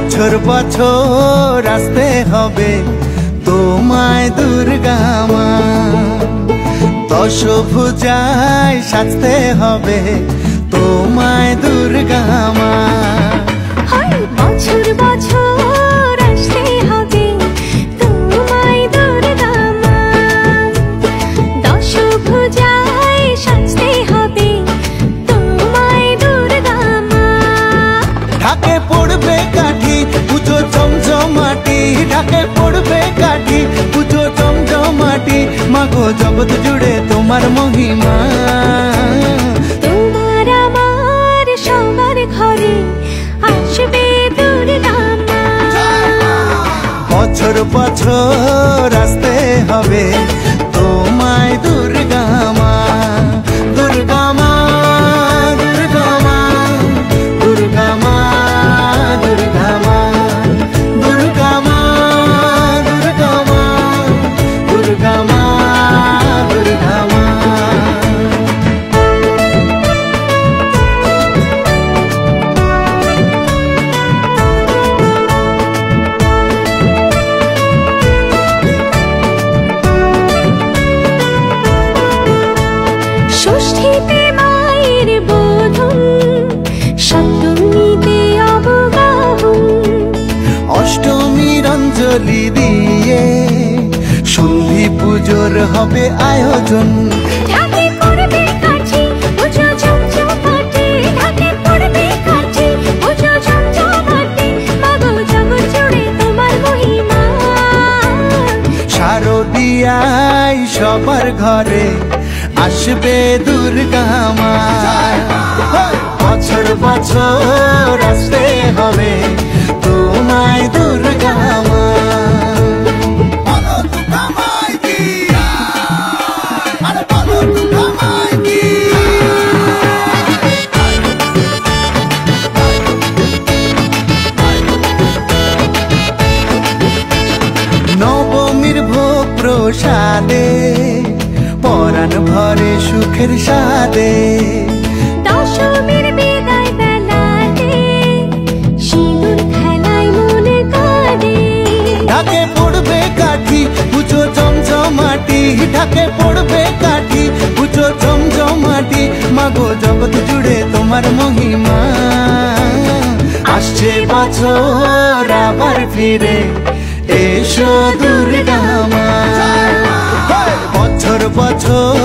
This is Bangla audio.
বছর বছর আসতে হবে তোমায় দুর্গা মা, দশভুজায় সাজতে হবে তোমায় দুর্গা মা। বছর বছর আসতে হবে তোমায় দুর্গা মা, দশভুজায় সাজতে হবে তোমায় দুর্গা মা। ঢাকে পড়বে কাঠি পুজো জমজমাটি, ঢাকে পড়বে কাঠি পুজো জমজমাটি, মাগো জগৎ জুড়ে তোমার মহিমা। তোমার আমার সবার ঘরে আসবে দুর্গা মা, বছর বছর আসতে হবে তোমায় দুর্গা মা, দুর্গা মা, দুর্গা মা, দুর্গা মা, দুর্গা মা, দুর্গা মা, দুর্গা মা, দুর্গা মা, দুর্গা মা। ষষ্ঠীতে মায়ের বোধন, সপ্তমীতে অবগাহন, অষ্টমীর অঞ্জলি দিয়ে সন্ধি পুজোর হবে আয়োজন। ঢাকে পড়বে কাঠি পুজো জমজমাটি, ঢাকে পড়বে কাঠি পুজো জমজমাটি, মাগো জগৎ জুড়ে তোমার মহিমা। শারদিয়ায় সবার ঘরে আসবে দুর্গা মা, বছর বছর আসতে হবে তোমায় দুর্গা মা। নবমীর ভোগ প্রসাদে পরাণ ভরে সুখের সাদে, দশমীর বিদায় বেলাতে সিঁদুর খেলায় মনে কাঁদে। ঢাকে পড়বে কাঠি পুজো জমজমাটি, ঢাকে পড়বে কাঠি পুজো জমজমাটি, মাগো জগৎ জুড়ে তোমার মহিমা। আসছে বছর আবার ফিরে এসো দুর্গা মা, বছর বছর